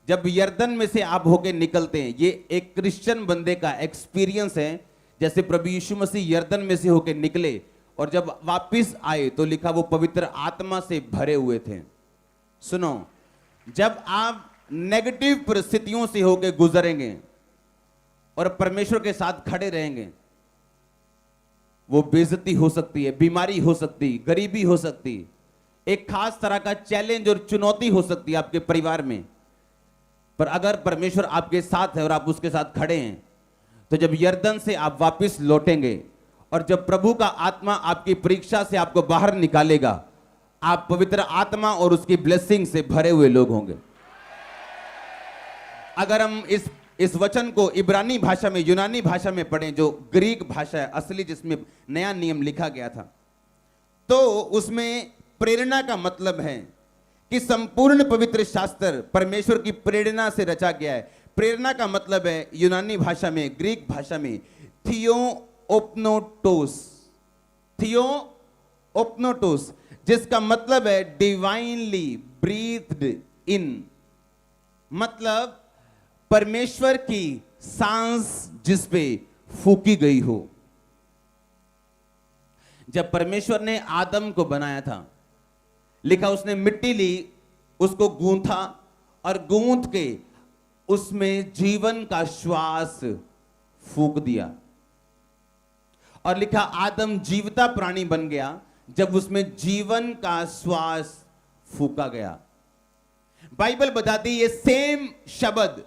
जब यर्दन में से आप होके निकलते हैं, ये एक क्रिश्चियन बंदे का एक्सपीरियंस है। जैसे प्रभु यीशु मसीह यर्दन में से होके निकले और जब वापस आए तो लिखा वो पवित्र आत्मा से भरे हुए थे। सुनो, जब आप नेगेटिव परिस्थितियों से होके गुजरेंगे और परमेश्वर के साथ खड़े रहेंगे, वो बेइज्जती हो सकती है, बीमारी हो सकती, गरीबी हो सकती, एक खास तरह का चैलेंज और चुनौती हो सकती है आपके परिवार में। पर अगर परमेश्वर आपके साथ है और आप उसके साथ खड़े हैं, तो जब यर्दन से आप वापस लौटेंगे और जब प्रभु का आत्मा आपकी परीक्षा से आपको बाहर निकालेगा, आप पवित्र आत्मा और उसकी ब्लेसिंग से भरे हुए लोग होंगे। अगर हम इस वचन को इब्रानी भाषा में, यूनानी भाषा में पढ़ें, जो ग्रीक भाषा है असली, जिसमें नया नियम लिखा गया था, तो उसमें प्रेरणा का मतलब है कि संपूर्ण पवित्र शास्त्र परमेश्वर की प्रेरणा से रचा गया है। प्रेरणा का मतलब है यूनानी भाषा में, ग्रीक भाषा में थियोओपनोटोस, थियोओपनोटोस, जिसका मतलब है डिवाइनली ब्रीथ्ड इन, मतलब परमेश्वर की सांस जिस पे फूकी गई हो। जब परमेश्वर ने आदम को बनाया था, लिखा उसने मिट्टी ली, उसको गूंथा और गूंथ के उसमें जीवन का श्वास फूंक दिया और लिखा आदम जीवता प्राणी बन गया जब उसमें जीवन का श्वास फूंका गया। बाइबल बताती है ये सेम शब्द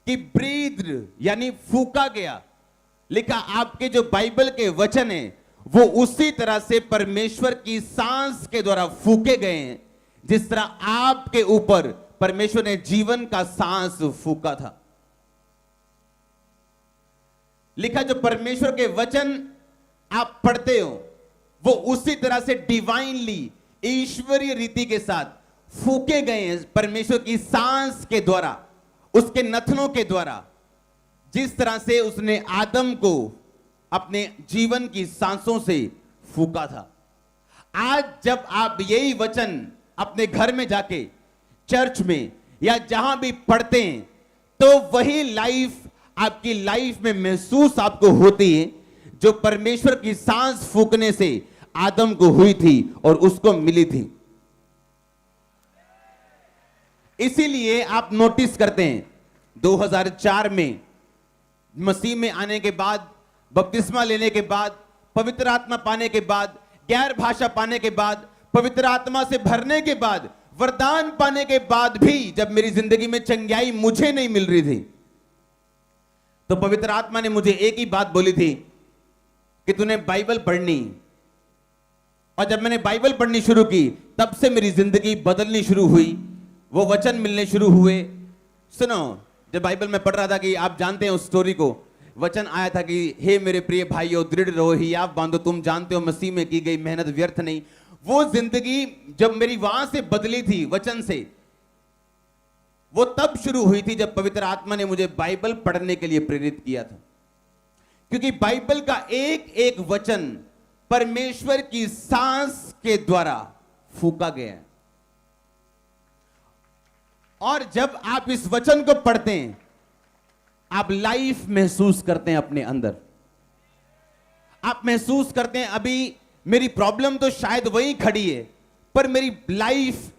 कि ब्रीथ यानी फूंका गया, लिखा आपके जो बाइबल के वचन है वो उसी तरह से परमेश्वर की सांस के द्वारा फूके गए हैं, जिस तरह आपके ऊपर परमेश्वर ने जीवन का सांस फूका था। लिखा जो परमेश्वर के वचन आप पढ़ते हो वो उसी तरह से डिवाइनली, ईश्वरीय रीति के साथ फूके गए हैं परमेश्वर की सांस के द्वारा, उसके नथनों के द्वारा, जिस तरह से उसने आदम को अपने जीवन की सांसों से फूका था। आज जब आप यही वचन अपने घर में जाके, चर्च में या जहां भी पढ़ते हैं, तो वही लाइफ आपकी लाइफ में महसूस आपको होती है जो परमेश्वर की सांस फूकने से आदम को हुई थी और उसको मिली थी। इसीलिए आप नोटिस करते हैं 2004 में मसीह में आने के बाद, बपतिस्मा लेने के बाद, पवित्र आत्मा पाने के बाद, गैर भाषा पाने के बाद, पवित्र आत्मा से भरने के बाद, वरदान पाने के बाद भी जब मेरी जिंदगी में चंगाई मुझे नहीं मिल रही थी, तो पवित्र आत्मा ने मुझे एक ही बात बोली थी कि तूने बाइबल पढ़नी। और जब मैंने बाइबल पढ़नी शुरू की तब से मेरी जिंदगी बदलनी शुरू हुई, वो वचन मिलने शुरू हुए। सुनो, जब बाइबल में पढ़ रहा था कि आप जानते हैं उस स्टोरी को, वचन आया था कि हे मेरे प्रिय भाइयों दृढ़ रहो, हियाव बांधो, तुम जानते हो मसीह में की गई मेहनत व्यर्थ नहीं। वो जिंदगी जब मेरी वहां से बदली थी वचन से, वो तब शुरू हुई थी जब पवित्र आत्मा ने मुझे बाइबल पढ़ने के लिए प्रेरित किया था। क्योंकि बाइबल का एक एक वचन परमेश्वर की सांस के द्वारा फूका गया है। और जब आप इस वचन को पढ़ते हैं, आप लाइफ महसूस करते हैं अपने अंदर। आप महसूस करते हैं अभी मेरी प्रॉब्लम तो शायद वहीं खड़ी है, पर मेरी लाइफ,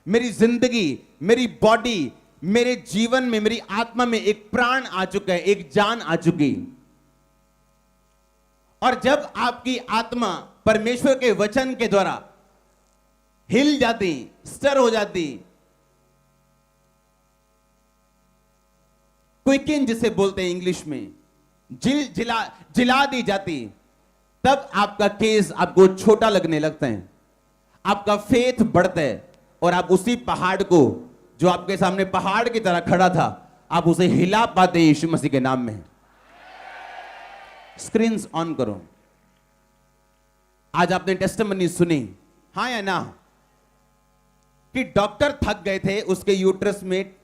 मेरी जिंदगी, मेरी बॉडी, मेरे जीवन में, मेरी आत्मा में एक प्राण आ चुका है, एक जान आ चुकी। और जब आपकी आत्मा परमेश्वर के वचन के द्वारा हिल जाती, स्टर हो जाती, क्विकिन जिसे बोलते हैं इंग्लिश में, जिला दी जाती, तब आपका केस आपको छोटा लगने लगता है, आपका फेथ बढ़ता है और आप उसी पहाड़ को जो आपके सामने पहाड़ की तरह खड़ा था, आप उसे हिला पाते हैं यीशु मसीह के नाम में। स्क्रीन्स ऑन करो। आज आपने टेस्टिमनी सुनी, हाँ या ना, कि डॉक्टर थक गए थे उसके यूट्रस में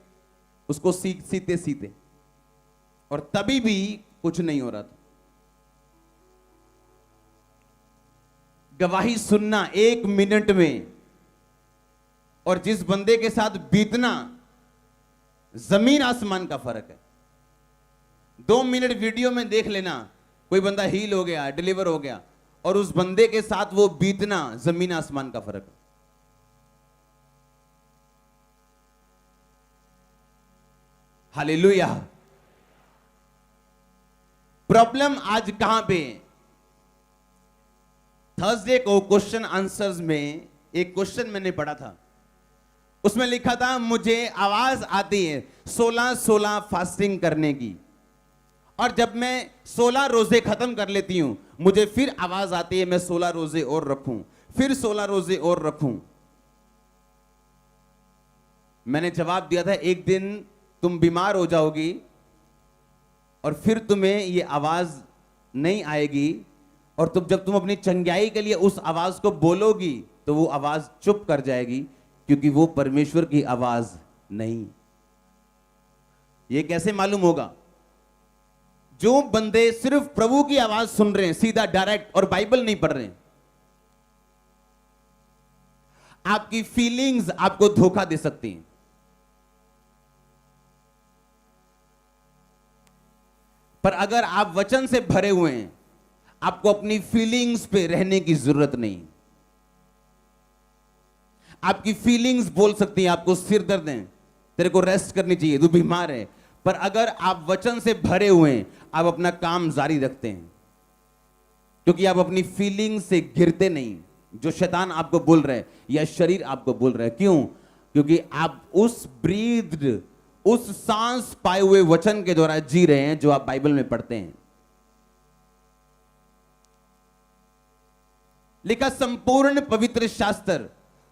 उसको सीते सीते, और तभी भी कुछ नहीं हो रहा था। गवाही सुनना 1 मिनट में, और जिस बंदे के साथ बीतना जमीन आसमान का फर्क है। 2 मिनट वीडियो में देख लेना, कोई बंदा हील हो गया, डिलीवर हो गया, और उस बंदे के साथ वो बीतना, जमीन आसमान का फर्क है। हालेलुया। प्रॉब्लम आज कहां पे? थर्सडे को क्वेश्चन आंसर्स में एक क्वेश्चन मैंने पढ़ा था, उसमें लिखा था मुझे आवाज आती है 16-16 फास्टिंग करने की, और जब मैं 16 रोजे खत्म कर लेती हूं मुझे फिर आवाज आती है मैं 16 रोजे और रखूं, फिर 16 रोजे और रखूं। मैंने जवाब दिया था एक दिन तुम बीमार हो जाओगी और फिर तुम्हें यह आवाज नहीं आएगी, और जब तुम अपनी चंगाई के लिए उस आवाज को बोलोगी तो वो आवाज चुप कर जाएगी, क्योंकि वो परमेश्वर की आवाज नहीं। ये कैसे मालूम होगा? जो बंदे सिर्फ प्रभु की आवाज सुन रहे हैं सीधा डायरेक्ट और बाइबल नहीं पढ़ रहे हैं, आपकी फीलिंग्स आपको धोखा दे सकती हैं। पर अगर आप वचन से भरे हुए हैं, आपको अपनी फीलिंग्स पे रहने की जरूरत नहीं। आपकी फीलिंग्स बोल सकती हैं आपको सिर दर्द है, तेरे को रेस्ट करनी चाहिए, तू बीमार है, पर अगर आप वचन से भरे हुए हैं आप अपना काम जारी रखते हैं, क्योंकि आप अपनी फीलिंग्स से गिरते नहीं, जो शैतान आपको बोल रहा है या शरीर आपको बोल रहा है। क्यों? क्योंकि आप उस ब्रीद्ड, उस सांस पाए हुए वचन के द्वारा जी रहे हैं जो आप बाइबल में पढ़ते हैं। लिखा संपूर्ण पवित्र शास्त्र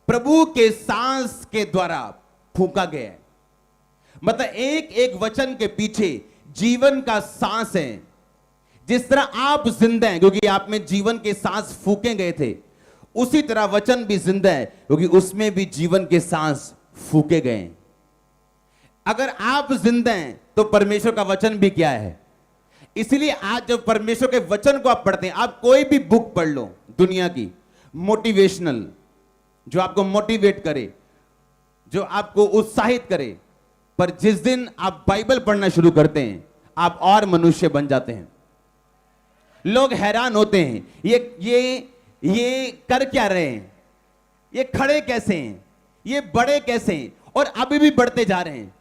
प्रभु के सांस के द्वारा फूंका गया है। मतलब एक एक वचन के पीछे जीवन का सांस है। जिस तरह आप जिंदा हैं क्योंकि आप में जीवन के सांस फूके गए थे, उसी तरह वचन भी जिंदा है क्योंकि उसमें भी जीवन के सांस फूके गए हैं। अगर आप जिंदा हैं तो परमेश्वर का वचन भी क्या है। इसलिए आज जब परमेश्वर के वचन को आप पढ़ते हैं, आप कोई भी बुक पढ़ लो दुनिया की, मोटिवेशनल, जो आपको मोटिवेट करे, जो आपको उत्साहित करे, पर जिस दिन आप बाइबल पढ़ना शुरू करते हैं आप और मनुष्य बन जाते हैं। लोग हैरान होते हैं, ये कर क्या रहे हैं, ये खड़े कैसे हैं, ये बड़े कैसे हैं, और अभी भी बढ़ते जा रहे हैं।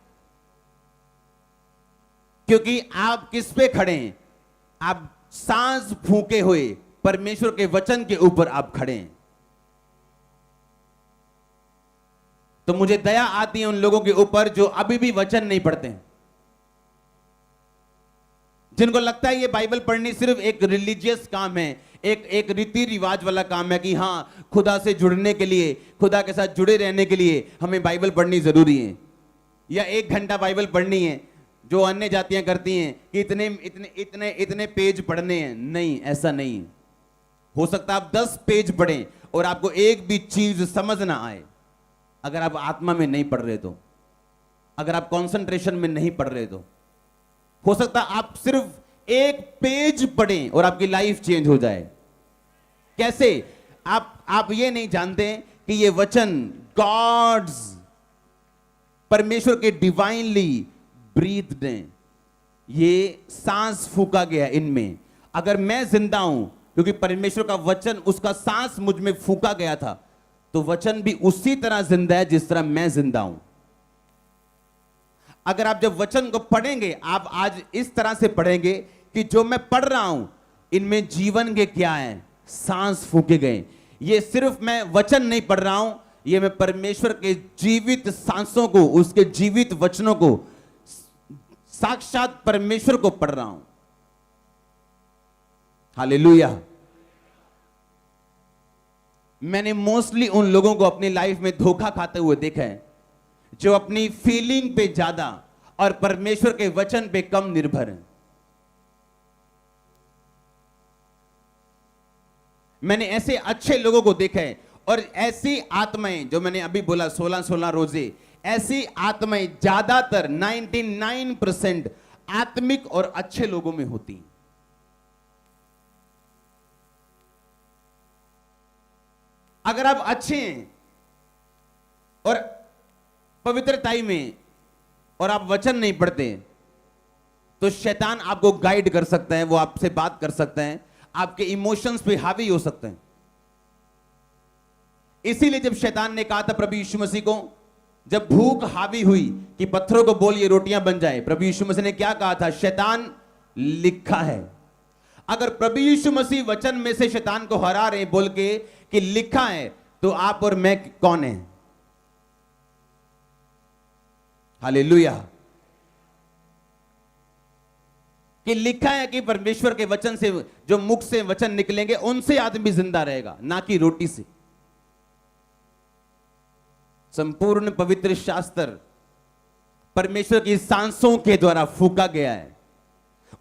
क्योंकि आप किस पे खड़े हैं? आप सांस फूके हुए परमेश्वर के वचन के ऊपर आप खड़े हैं। तो मुझे दया आती है उन लोगों के ऊपर जो अभी भी वचन नहीं पढ़ते हैं, जिनको लगता है ये बाइबल पढ़नी सिर्फ एक रिलीजियस काम है, एक रीति रिवाज वाला काम है कि हाँ खुदा से जुड़ने के लिए, खुदा के साथ जुड़े रहने के लिए हमें बाइबल पढ़नी जरूरी है, या 1 घंटा बाइबल पढ़नी है जो अन्य जातियां करती हैं कि इतने इतने इतने इतने पेज पढ़ने हैं। नहीं, ऐसा नहीं। हो सकता है आप 10 पेज पढ़ें और आपको एक भी चीज समझ ना आए, अगर आप आत्मा में नहीं पढ़ रहे तो, अगर आप कंसंट्रेशन में नहीं पढ़ रहे तो। हो सकता है आप सिर्फ 1 पेज पढ़ें और आपकी लाइफ चेंज हो जाए। कैसे? आप ये नहीं जानते कि ये वचन गॉड्स, परमेश्वर के डिवाइनली ब्रीथ्ड हैं, ये सांस फूका गया इनमें। अगर मैं जिंदा हूं क्योंकि परमेश्वर का वचन, उसका सांस मुझ में फूका गया था, तो वचन भी उसी तरह जिंदा है जिस तरह मैं जिंदा हूं। अगर आप जब वचन को पढ़ेंगे, आप आज इस तरह से पढ़ेंगे कि जो मैं पढ़ रहा हूं इनमें जीवन के क्या है, सांस फूके गए। ये सिर्फ मैं वचन नहीं पढ़ रहा हूं, ये मैं परमेश्वर के जीवित सांसों को, उसके जीवित वचनों को, साक्षात परमेश्वर को पढ़ रहा हूं। हालेलुया। मैंने मोस्टली उन लोगों को अपनी लाइफ में धोखा खाते हुए देखा है जो अपनी फीलिंग पे ज्यादा और परमेश्वर के वचन पे कम निर्भर हैं। मैंने ऐसे अच्छे लोगों को देखा है, और ऐसी आत्माएं जो मैंने अभी बोला 16-16 रोजे, ऐसी आत्माएं ज्यादातर 99% आत्मिक और अच्छे लोगों में होती हैं। अगर आप अच्छे हैं और पवित्रताई में और आप वचन नहीं पढ़ते, तो शैतान आपको गाइड कर सकता है, वो आपसे बात कर सकता है, आपके इमोशंस पे हावी हो सकते हैं। इसीलिए जब शैतान ने कहा था प्रभु यीशु मसीह को, जब भूख हावी हुई कि पत्थरों को बोल ये रोटियां बन जाए, प्रभु यीशु मसीह ने क्या कहा था? शैतान लिखा है। अगर प्रभु यीशु मसीह वचन में से शैतान को हरा रहे बोल के कि लिखा है, तो आप और मैं कौन है? हालेलुया। कि लिखा है कि परमेश्वर के वचन से, जो मुख से वचन निकलेंगे उनसे आदमी जिंदा रहेगा, ना कि रोटी से। संपूर्ण पवित्र शास्त्र परमेश्वर की सांसों के द्वारा फूका गया है।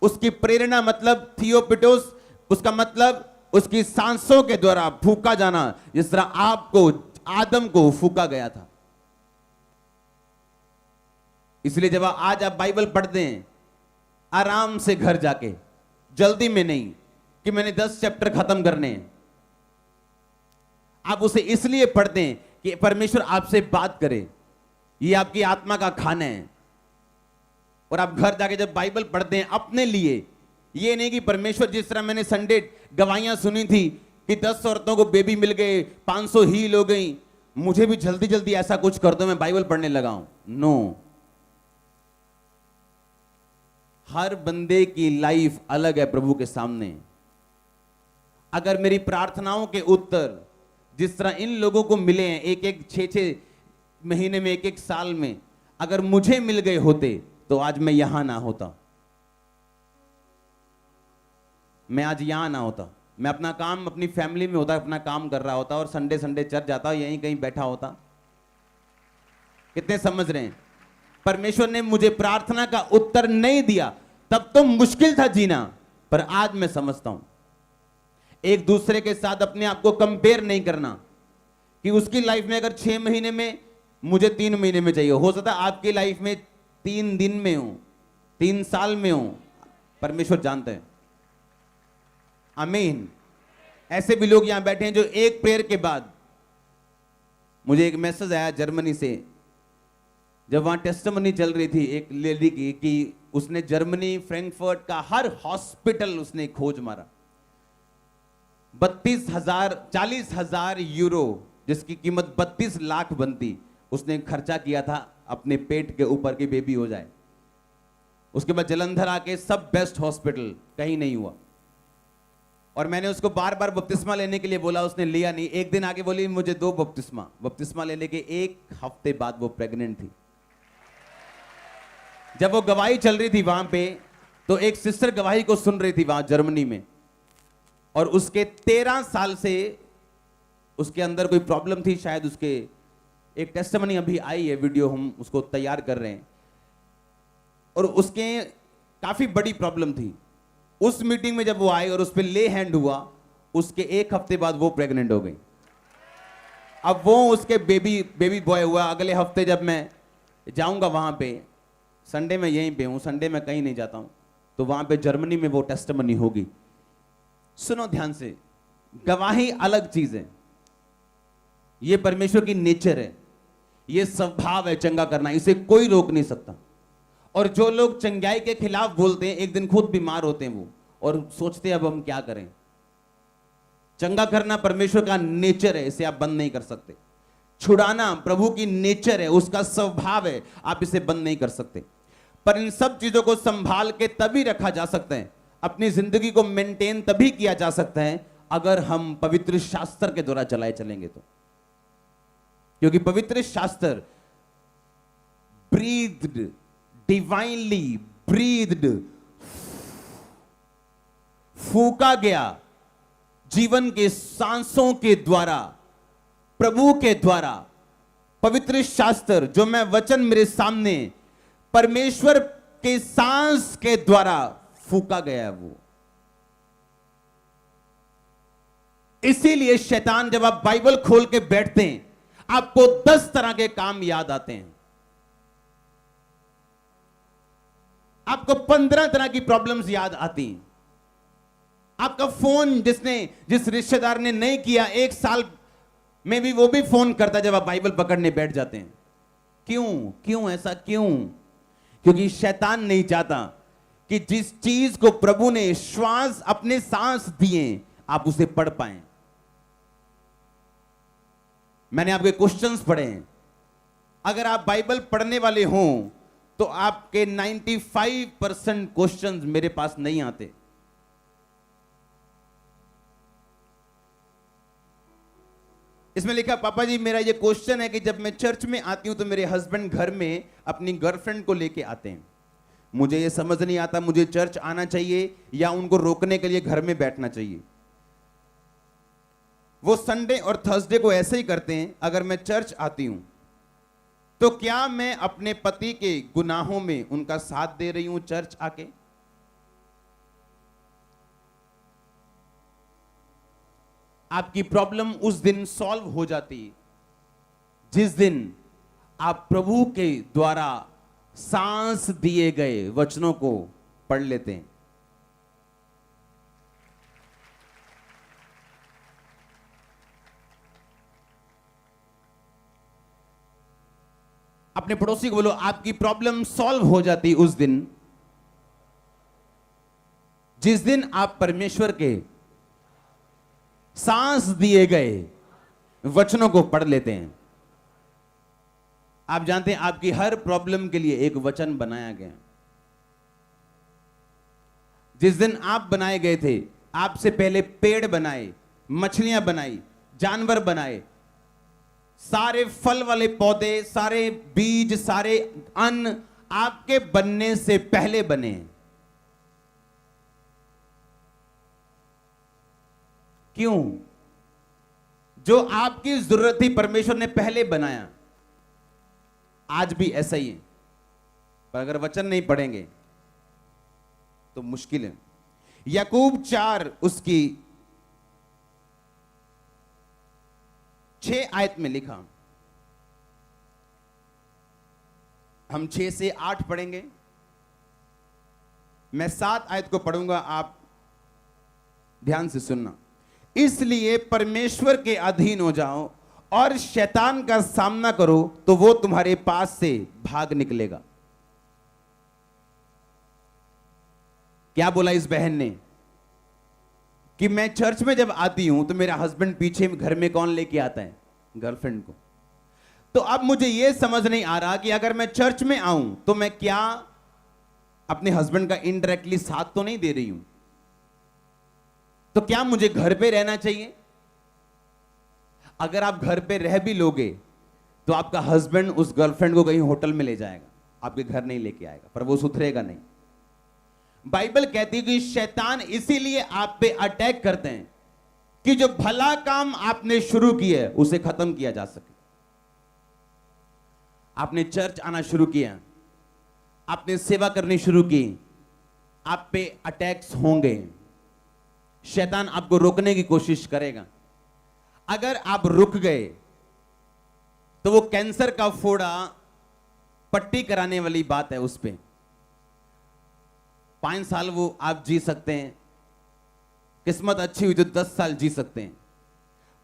उसकी प्रेरणा मतलब थियोपिटोस, उसका मतलब उसकी सांसों के द्वारा फूका जाना, जिस तरह आपको, आदम को फूका गया था। इसलिए जब आज आप बाइबल पढ़ते हैं, आराम से घर जाके, जल्दी में नहीं कि मैंने 10 चैप्टर खत्म करने हैं, आप उसे इसलिए पढ़ते हैं कि परमेश्वर आपसे बात करे, ये आपकी आत्मा का खाना है। और आप घर जाके जब बाइबल पढ़ते हैं अपने लिए, ये नहीं कि परमेश्वर, जिस तरह मैंने संडे गवाहियां सुनी थी कि 10 औरतों को बेबी मिल गए, 500 हील हो गई, मुझे भी जल्दी जल्दी ऐसा कुछ कर दो, मैं बाइबल पढ़ने लगा हूं। नो, हर बंदे की लाइफ अलग है प्रभु के सामने। अगर मेरी प्रार्थनाओं के उत्तर जिस तरह इन लोगों को मिले हैं, एक एक 6-6 महीने में, एक एक साल में, अगर मुझे मिल गए होते तो आज मैं यहां ना होता, मैं आज यहां ना होता। मैं अपना काम, अपनी फैमिली में होता, अपना काम कर रहा होता और संडे संडे चर्च जाता, यहीं कहीं बैठा होता। कितने समझ रहे हैं? परमेश्वर ने मुझे प्रार्थना का उत्तर नहीं दिया, तब तो मुश्किल था जीना, पर आज मैं समझता हूं। एक दूसरे के साथ अपने आप को कंपेयर नहीं करना कि उसकी लाइफ में अगर 6 महीने में, मुझे 3 महीने में चाहिए। हो सकता है आपकी लाइफ में 3 दिन में हो, 3 साल में हो, परमेश्वर जानते हैं। आमीन। ऐसे भी लोग यहां बैठे हैं जो एक प्रेयर के बाद, मुझे एक मैसेज आया जर्मनी से, जब वहां टेस्टिमनी चल रही थी एक लेडी की, कि उसने जर्मनी फ्रैंकफर्ट का हर हॉस्पिटल उसने खोज मारा। 40,000 यूरो, जिसकी कीमत 32 लाख बनती, उसने खर्चा किया था अपने पेट के ऊपर की बेबी हो जाए। उसके बाद जलंधर आके सब बेस्ट हॉस्पिटल, कहीं नहीं हुआ। और मैंने उसको बार बार बपतिस्मा लेने के लिए बोला, उसने लिया नहीं। एक दिन आके बोली मुझे 2 बपतिस्मा लेने के 1 हफ्ते बाद वो प्रेग्नेंट थी। जब वो गवाही चल रही थी वहां पे, तो एक सिस्टर गवाही को सुन रही थी वहां जर्मनी में, और उसके 13 साल से उसके अंदर कोई प्रॉब्लम थी शायद। उसके एक टेस्टिमनी अभी आई है, वीडियो हम उसको तैयार कर रहे हैं, और उसके काफी बड़ी प्रॉब्लम थी। उस मीटिंग में जब वो आई और उस पर ले हैंड हुआ, उसके 1 हफ्ते बाद वो प्रेग्नेंट हो गई। अब वो उसके बेबी बॉय हुआ। अगले हफ्ते जब मैं जाऊंगा वहां पे, संडे में यहीं पे हूं, संडे में कहीं नहीं जाता हूं, तो वहां पे जर्मनी में वो टेस्टिमनी होगी। सुनो ध्यान से, गवाही अलग चीज है, ये परमेश्वर की नेचर है, ये स्वभाव है चंगा करना, इसे कोई रोक नहीं सकता। और जो लोग चंगाई के खिलाफ बोलते हैं, एक दिन खुद बीमार होते हैं वो, और सोचते हैं अब हम क्या करें। चंगा करना परमेश्वर का नेचर है, इसे आप बंद नहीं कर सकते। छुड़ाना प्रभु की नेचर है, उसका स्वभाव है, आप इसे बंद नहीं कर सकते। पर इन सब चीजों को संभाल के तभी रखा जा सकता है, अपनी जिंदगी को मेंटेन तभी किया जा सकता है, अगर हम पवित्र शास्त्र के द्वारा चलाए चलेंगे तो। क्योंकि पवित्र शास्त्र ब्रीद्ड, डिवाइनली ब्रीद्ड, फूका गया जीवन के सांसों के द्वारा, प्रभु के द्वारा। पवित्र शास्त्र, जो मैं वचन मेरे सामने, परमेश्वर के सांस के द्वारा फूका गया है वो। इसीलिए शैतान, जब आप बाइबल खोल के बैठते हैं, आपको 10 तरह के काम याद आते हैं, आपको 15 तरह की प्रॉब्लम्स याद आती हैं। आपका फोन जिस रिश्तेदार ने नहीं किया, 1 साल में भी वो भी फोन करता जब आप बाइबल पकड़ने बैठ जाते हैं। क्यों ऐसा क्यों? क्योंकि शैतान नहीं चाहता कि जिस चीज को प्रभु ने श्वास अपने सांस दिए आप उसे पढ़ पाएं। मैंने आपके क्वेश्चंस पढ़े हैं, अगर आप बाइबल पढ़ने वाले हों तो आपके 95% क्वेश्चंस मेरे पास नहीं आते। इसमें लिखा, पापा जी मेरा ये क्वेश्चन है कि जब मैं चर्च में आती हूं तो मेरे हस्बैंड घर में अपनी गर्लफ्रेंड को लेके आते हैं, मुझे ये समझ नहीं आता मुझे चर्च आना चाहिए या उनको रोकने के लिए घर में बैठना चाहिए। वो संडे और थर्सडे को ऐसे ही करते हैं। अगर मैं चर्च आती हूं तो क्या मैं अपने पति के गुनाहों में उनका साथ दे रही हूं चर्च आके? आपकी प्रॉब्लम उस दिन सॉल्व हो जाती है जिस दिन आप प्रभु के द्वारा सांस दिए गए वचनों को पढ़ लेते हैं। अपने पड़ोसी को बोलो, आपकी प्रॉब्लम सॉल्व हो जाती उस दिन जिस दिन आप परमेश्वर के सांस दिए गए वचनों को पढ़ लेते हैं। आप जानते हैं आपकी हर प्रॉब्लम के लिए एक वचन बनाया गया। जिस दिन आप बनाए गए थे, आपसे पहले पेड़ बनाए, मछलियां बनाई, जानवर बनाए, सारे फल वाले पौधे, सारे बीज, सारे अन्न आपके बनने से पहले बने। क्यों? जो आपकी जरूरत थी परमेश्वर ने पहले बनाया। आज भी ऐसा ही है, पर अगर वचन नहीं पढ़ेंगे तो मुश्किल है। याकूब 4 उसकी 6 आयत में लिखा, हम 6 से 8 पढ़ेंगे। मैं 7 आयत को पढ़ूंगा, आप ध्यान से सुनना। इसलिए परमेश्वर के अधीन हो जाओ और शैतान का सामना करो तो वो तुम्हारे पास से भाग निकलेगा। क्या बोला इस बहन ने कि मैं चर्च में जब आती हूं तो मेरा हस्बैंड पीछे घर में कौन लेके आता है? गर्लफ्रेंड को। तो अब मुझे यह समझ नहीं आ रहा कि अगर मैं चर्च में आऊं तो मैं क्या अपने हस्बैंड का इनडायरेक्टली साथ तो नहीं दे रही हूं? तो क्या मुझे घर पे रहना चाहिए? अगर आप घर पे रह भी लोगे तो आपका हस्बैंड उस गर्लफ्रेंड को कहीं होटल में ले जाएगा, आपके घर नहीं लेके आएगा, पर वो सुधरेगा नहीं। बाइबल कहती है कि शैतान इसीलिए आप पे अटैक करते हैं कि जो भला काम आपने शुरू किया है उसे खत्म किया जा सके। आपने चर्च आना शुरू किया, आपने सेवा करनी शुरू की, आप पे अटैक्स होंगे। शैतान आपको रोकने की कोशिश करेगा। अगर आप रुक गए तो वो कैंसर का फोड़ा पट्टी कराने वाली बात है। उस पे 5 साल वो आप जी सकते हैं, किस्मत अच्छी हुई तो 10 साल जी सकते हैं,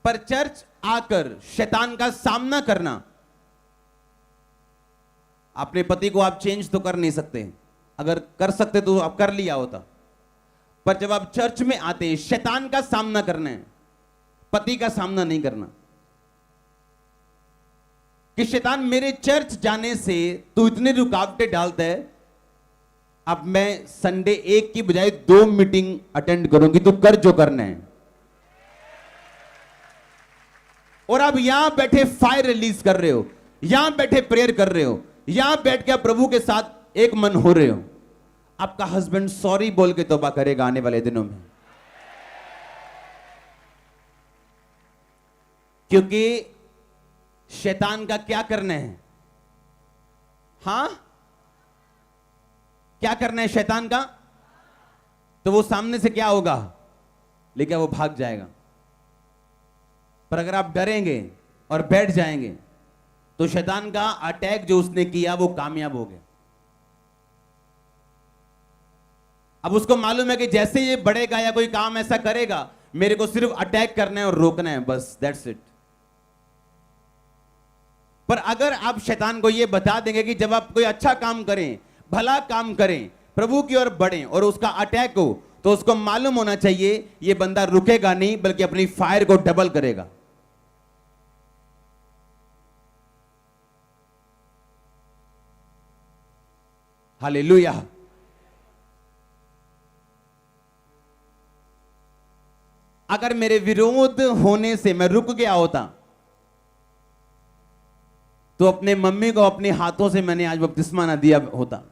पर चर्च आकर शैतान का सामना करना, अपने पति को आप चेंज तो कर नहीं सकते, अगर कर सकते तो आप कर लिया होता, पर जब आप चर्च में आते हैं शैतान का सामना करना है, पति का सामना नहीं करना। कि शैतान मेरे चर्च जाने से तू इतने रुकावटें डालता है, अब मैं संडे 1 की बजाय 2 मीटिंग अटेंड करूंगी, तू कर जो करना है। और आप यहां बैठे फायर रिलीज कर रहे हो, यहां बैठे प्रेयर कर रहे हो, यहां बैठ के आप प्रभु के साथ एक मन हो रहे हो। आपका हस्बैंड सॉरी बोल के तौबा करेगा आने वाले दिनों में, क्योंकि शैतान का क्या करना है? हां, क्या करना है शैतान का? तो वो सामने से क्या होगा? लेकिन वो भाग जाएगा। पर अगर आप डरेंगे और बैठ जाएंगे तो शैतान का अटैक जो उसने किया वो कामयाब हो गया। अब उसको मालूम है कि जैसे ये बढ़ेगा या कोई काम ऐसा करेगा, मेरे को सिर्फ अटैक करना है और रोकना है, बस दैट्स इट। पर अगर आप शैतान को ये बता देंगे कि जब आप कोई अच्छा काम करें, भला काम करें, प्रभु की ओर बढ़ें और उसका अटैक हो, तो उसको मालूम होना चाहिए ये बंदा रुकेगा नहीं, बल्कि अपनी फायर को डबल करेगा। हालेलुया। अगर मेरे विरोध होने से मैं रुक गया होता, तो अपने मम्मी को अपने हाथों से मैंने आज बपतिस्मा ना दिया होता,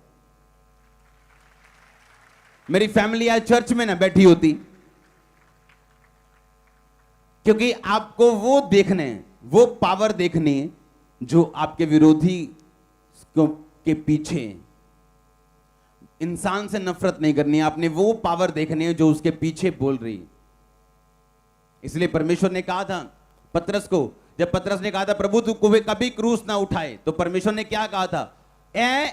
मेरी फैमिली आज चर्च में ना बैठी होती। क्योंकि आपको वो देखने, वो पावर देखनी है जो आपके विरोधी के पीछे। इंसान से नफरत नहीं करनी है, आपने वो पावर देखनी है जो उसके पीछे बोल रही है। इसलिए परमेश्वर ने कहा था पतरस को, जब पतरस ने कहा था प्रभु तू कभी क्रूस ना उठाए, तो परमेश्वर ने क्या कहा था? ए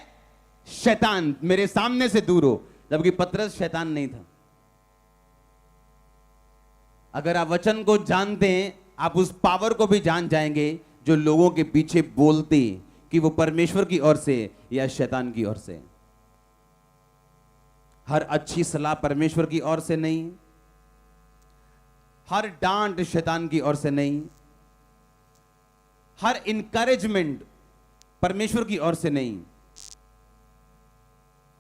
शैतान, मेरे सामने से दूर हो। जबकि पतरस शैतान नहीं था। अगर आप वचन को जानते हैं, आप उस पावर को भी जान जाएंगे जो लोगों के पीछे बोलते कि वो परमेश्वर की ओर से या शैतान की ओर से। हर अच्छी सलाह परमेश्वर की ओर से नहीं, हर डांट शैतान की ओर से नहीं, हर इनकरेजमेंट परमेश्वर की ओर से नहीं।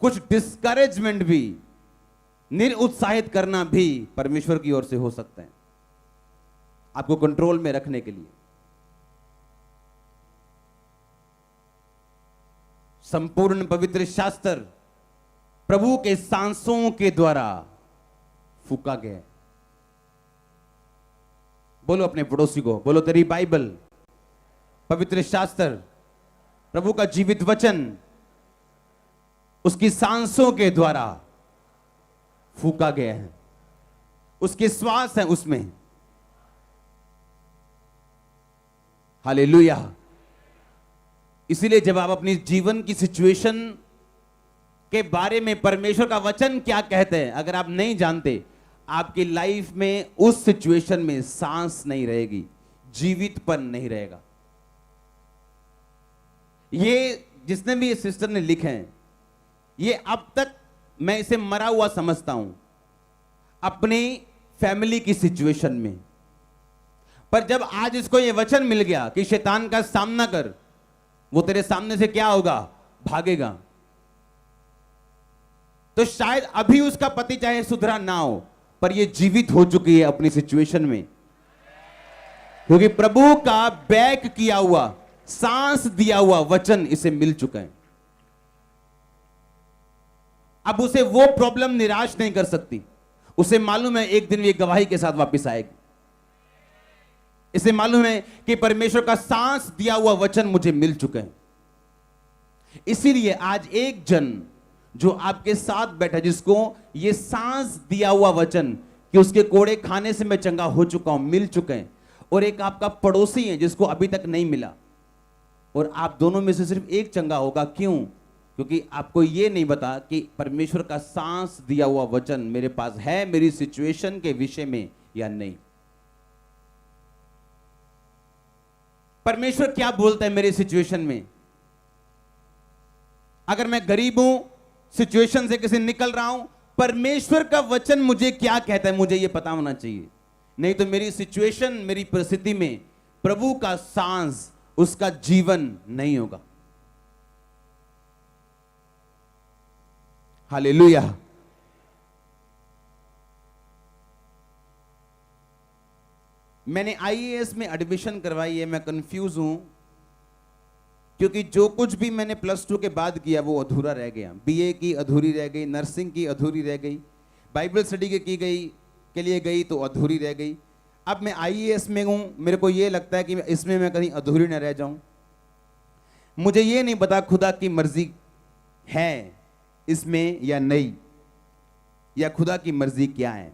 कुछ डिस्करेजमेंट भी, निरुत्साहित करना भी परमेश्वर की ओर से हो सकता है, आपको कंट्रोल में रखने के लिए। संपूर्ण पवित्र शास्त्र प्रभु के सांसों के द्वारा फूका गया। बोलो अपने पड़ोसी को, बोलो तेरी बाइबल, पवित्र शास्त्र, प्रभु का जीवित वचन उसकी सांसों के द्वारा फूका गया है, उसके श्वास है उसमें। हालेलुया। इसीलिए जब आप अपनी जीवन की सिचुएशन के बारे में परमेश्वर का वचन क्या कहते हैं, अगर आप नहीं जानते, आपकी लाइफ में उस सिचुएशन में सांस नहीं रहेगी, जीवितपन नहीं रहेगा। ये जिसने भी ये सिस्टर ने लिखे हैं, ये अब तक मैं इसे मरा हुआ समझता हूं अपनी फैमिली की सिचुएशन में। पर जब आज इसको ये वचन मिल गया कि शैतान का सामना कर, वो तेरे सामने से क्या होगा? भागेगा। तो शायद अभी उसका पति चाहे सुधरा ना हो, पर ये जीवित हो चुकी है अपनी सिचुएशन में, क्योंकि प्रभु का बैक किया हुआ, सांस दिया हुआ वचन इसे मिल चुका है। अब उसे वो प्रॉब्लम निराश नहीं कर सकती। उसे मालूम है एक दिन ये गवाही के साथ वापस आएगी। इसे मालूम है कि परमेश्वर का सांस दिया हुआ वचन मुझे मिल चुका है। इसीलिए आज एक जन जो आपके साथ बैठा, जिसको ये सांस दिया हुआ वचन कि उसके कोड़े खाने से मैं चंगा हो चुका हूं, मिल चुके हैं, और एक आपका पड़ोसी है जिसको अभी तक नहीं मिला, और आप दोनों में से सिर्फ एक चंगा होगा। क्यों? क्योंकि आपको ये नहीं पता कि परमेश्वर का सांस दिया हुआ वचन मेरे पास है मेरी सिचुएशन के विषय में या नहीं। परमेश्वर क्या बोलता है मेरी सिचुएशन में? अगर मैं गरीब हूं, सिचुएशन से किसी निकल रहा हूं, परमेश्वर का वचन मुझे क्या कहता है, मुझे यह पता होना चाहिए। नहीं तो मेरी सिचुएशन, मेरी परिस्थिति में प्रभु का सांस, उसका जीवन नहीं होगा। हालेलुया। मैंने आईएएस में एडमिशन करवाई है। मैं कंफ्यूज हूं क्योंकि जो कुछ भी मैंने +2 के बाद किया वो अधूरा रह गया। बीए की अधूरी रह गई, नर्सिंग की अधूरी रह गई, बाइबल स्टडी के लिए गई तो अधूरी रह गई। अब मैं आईएएस में हूं, मेरे को ये लगता है कि इसमें मैं कहीं अधूरी न रह जाऊं। मुझे ये नहीं पता खुदा की मर्जी है इसमें या नहीं, या खुदा की मर्जी क्या है।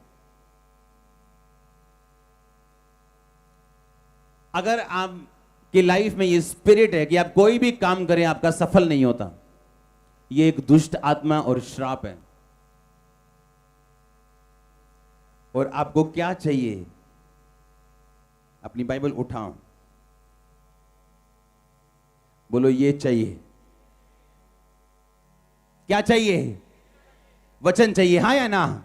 अगर आप कि लाइफ में ये स्पिरिट है कि आप कोई भी काम करें आपका सफल नहीं होता, ये एक दुष्ट आत्मा और श्राप है। और आपको क्या चाहिए? अपनी बाइबल उठाओ, बोलो ये चाहिए। क्या चाहिए? वचन चाहिए, हाँ या ना?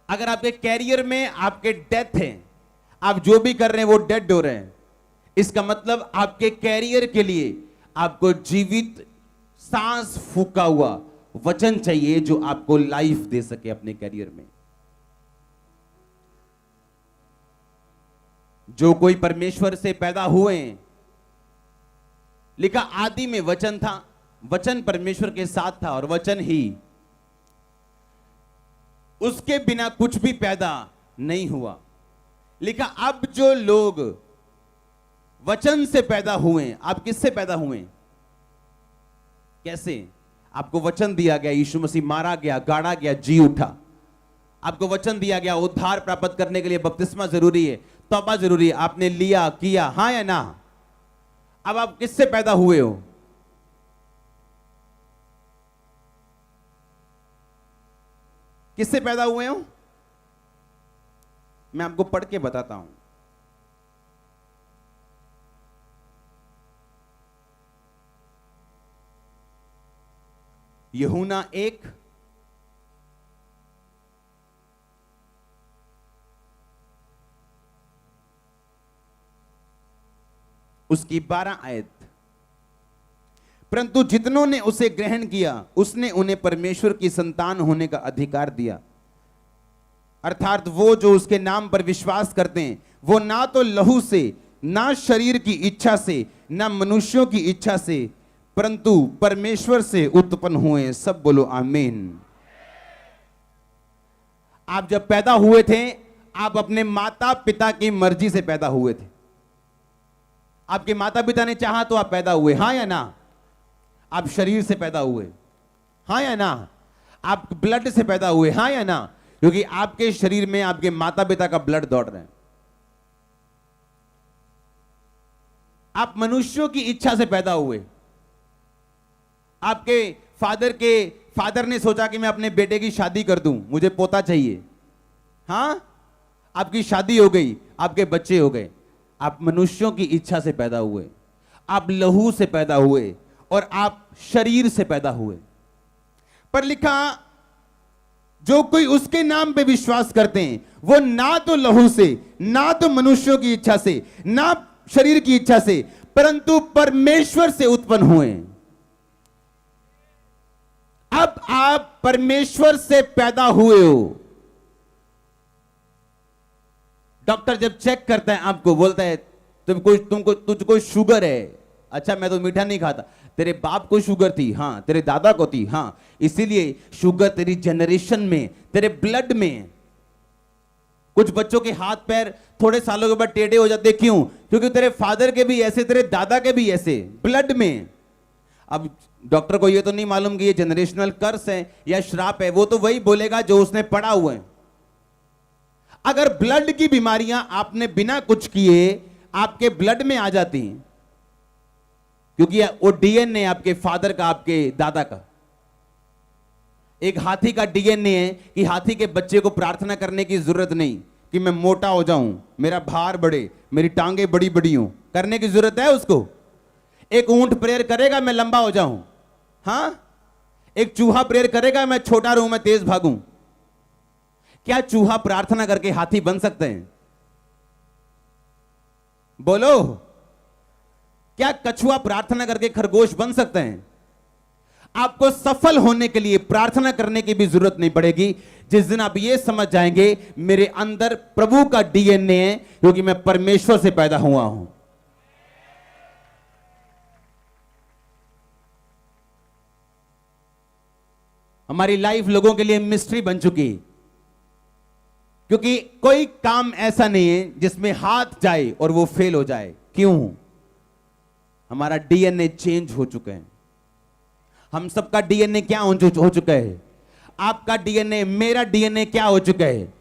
अगर आपके कैरियर में आपके डेथ है, आप जो भी कर रहे हैं वो डेड हो रहे हैं, इसका मतलब आपके कैरियर के लिए आपको जीवित सांस फूका हुआ वचन चाहिए जो आपको लाइफ दे सके अपने कैरियर में। जो कोई परमेश्वर से पैदा हुए हैं, लिखा आदि में वचन था, वचन परमेश्वर के साथ था और वचन ही, उसके बिना कुछ भी पैदा नहीं हुआ। लिखा अब जो लोग वचन से पैदा हुए, आप किससे पैदा हुए? कैसे? आपको वचन दिया गया, यीशु मसीह मारा गया, गाड़ा गया, जी उठा। आपको वचन दिया गया, उद्धार प्राप्त करने के लिए बपतिस्मा जरूरी है, तौबा जरूरी है, आपने लिया, किया, हां या ना? अब आप किससे पैदा हुए हो? किससे पैदा हुए हो? मैं आपको पढ़ के बताता हूं। यूहन्ना 1 उसकी 12 आयत। परंतु जितनों ने उसे ग्रहण किया उसने उन्हें परमेश्वर की संतान होने का अधिकार दिया, अर्थात वो जो उसके नाम पर विश्वास करते हैं, वो ना तो लहू से, ना शरीर की इच्छा से, ना मनुष्यों की इच्छा से, परंतु परमेश्वर से उत्पन्न हुए। सब बोलो आमीन। आप जब पैदा हुए थे, आप अपने माता पिता की मर्जी से पैदा हुए थे। आपके माता पिता ने चाहा तो आप पैदा हुए, हां या ना? आप शरीर से पैदा हुए, हां या ना? आप ब्लड से पैदा हुए, हां या ना? क्योंकि आपके शरीर में आपके माता पिता का ब्लड दौड़ रहे हैं। आप मनुष्यों की इच्छा से पैदा हुए। आपके फादर ने सोचा कि मैं अपने बेटे की शादी कर दूं, मुझे पोता चाहिए, हां? आपकी शादी हो गई, आपके बच्चे हो गए। आप मनुष्यों की इच्छा से पैदा हुए, आप लहू से पैदा हुए और आप शरीर से पैदा हुए। पर लिखा जो कोई उसके नाम पे विश्वास करते हैं वो ना तो लहू से, ना तो मनुष्यों की इच्छा से, ना शरीर की इच्छा से, परंतु परमेश्वर से उत्पन्न हुए। अब आप परमेश्वर से पैदा हुए हो। डॉक्टर जब चेक करता है आपको, बोलता है तुझको शुगर है। अच्छा, मैं तो मीठा नहीं खाता। तेरे बाप को शुगर थी, हां, तेरे दादा को थी, हां, इसीलिए शुगर तेरी जनरेशन में, तेरे ब्लड में। कुछ बच्चों के हाथ पैर थोड़े सालों के बाद टेढ़े हो जाते, क्यों? क्योंकि तेरे फादर के भी ऐसे, तेरे दादा के भी ऐसे, ब्लड में। अब डॉक्टर को ये तो नहीं मालूम कि ये जनरेशनल कर्स है या श्राप है, वो तो वही बोलेगा जो उसने पढ़ा हुआ है। अगर ब्लड की बीमारियां आपने बिना कुछ किए आपके ब्लड में आ जाती हैं, क्योंकि वो डीएनए आपके फादर का, आपके दादा का। एक हाथी का डीएनए है कि हाथी के बच्चे को प्रार्थना करने की जरूरत नहीं कि मैं मोटा हो जाऊं, मेरा भार बढ़े, मेरी टांगे बड़ी बड़ी हों, करने की जरूरत है उसको? एक ऊंट प्रेयर करेगा मैं लंबा हो जाऊं, हां? एक चूहा प्रेयर करेगा मैं छोटा रहूं, मैं तेज भागूं? क्या चूहा प्रार्थना करके हाथी बन सकते हैं? बोलो। क्या कछुआ प्रार्थना करके खरगोश बन सकते हैं? आपको सफल होने के लिए प्रार्थना करने की भी जरूरत नहीं पड़ेगी जिस दिन आप ये समझ जाएंगे मेरे अंदर प्रभु का डीएनए है, क्योंकि मैं परमेश्वर से पैदा हुआ हूं। हमारी लाइफ लोगों के लिए मिस्ट्री बन चुकी, क्योंकि कोई काम ऐसा नहीं है जिसमें हाथ जाए और वो फेल हो जाए। क्यों? हमारा डीएनए चेंज हो चुका है। हम सबका डीएनए क्या हो चुका है? आपका डीएनए, मेरा डीएनए क्या हो चुका है?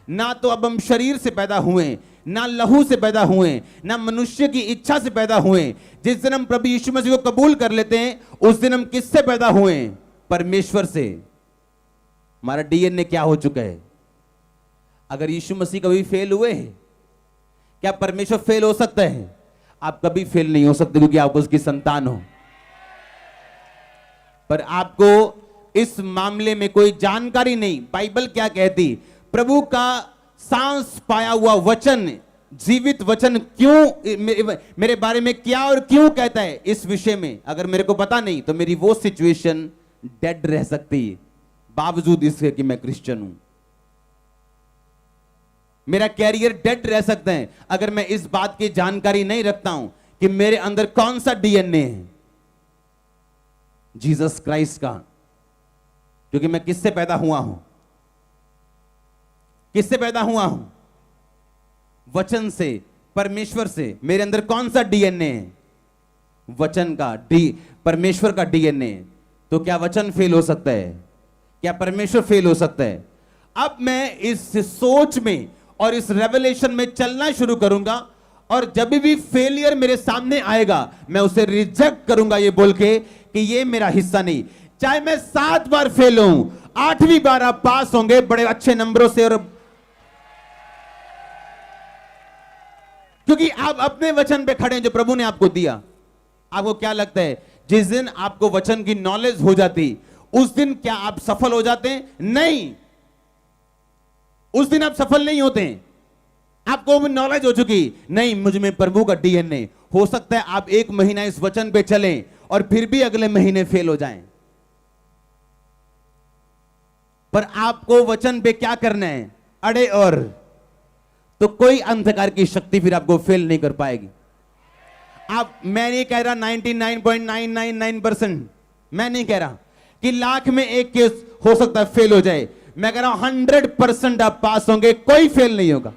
ना तो अब हम शरीर से पैदा हुए, ना लहू से पैदा हुए, ना मनुष्य की इच्छा से पैदा हुए। जिस दिन हम प्रभु यीशु मसीह को कबूल कर लेते हैं उस दिन हम किससे पैदा हुए? परमेश्वर से। हमारा डीएनए क्या हो चुका है? अगर यीशु मसीह कभी फेल हुए, क्या परमेश्वर फेल हो सकता है? आप कभी फेल नहीं हो सकते, क्योंकि आप उसकी संतान हो। पर आपको इस मामले में कोई जानकारी नहीं। बाइबल क्या कहती, प्रभु का सांस पाया हुआ वचन, जीवित वचन क्यों मेरे बारे में क्या और क्यों कहता है, इस विषय में अगर मेरे को पता नहीं तो मेरी वो सिचुएशन डेड रह सकती है, बावजूद इसके कि मैं क्रिश्चियन हूं। मेरा कैरियर डेड रह सकता है अगर मैं इस बात की जानकारी नहीं रखता हूं कि मेरे अंदर कौन सा डीएनए है, जीसस क्राइस्ट का। क्योंकि मैं किससे पैदा हुआ हूं, किससे पैदा हुआ हूं, वचन से, परमेश्वर से। मेरे अंदर कौन सा डीएनए है, वचन का, परमेश्वर का डीएनए। तो क्या वचन फेल हो सकता है, क्या परमेश्वर फेल हो सकता है? अब मैं इस सोच में और इस रेवलेशन में चलना शुरू करूंगा, और जब भी फेलियर मेरे सामने आएगा मैं उसे रिजेक्ट करूंगा, ये बोल के कि ये मेरा हिस्सा नहीं। चाहे मैं 7 बार फेल हूं, 8वीं बार आप पास होंगे बड़े अच्छे नंबरों से, और क्योंकि आप अपने वचन पे खड़े हैं जो प्रभु ने आपको दिया। आपको क्या लगता है, जिस दिन आपको वचन की नॉलेज हो जाती उस दिन क्या आप सफल हो जाते हैं? नहीं, उस दिन आप सफल नहीं होते हैं। आपको नॉलेज हो चुकी, नहीं मुझ में प्रभु का डीएनए। हो सकता है आप 1 महीना इस वचन पे चलें और फिर भी अगले महीने फेल हो जाएं, पर आपको वचन पे क्या करना है, अड़े, और तो कोई अंधकार की शक्ति फिर आपको फेल नहीं कर पाएगी। मैं नहीं कह रहा 99.999%, मैं नहीं कह रहा कि लाख में एक केस हो सकता है फेल हो जाए, मैं कह रहा हूं 100% आप पास होंगे, कोई फेल नहीं होगा।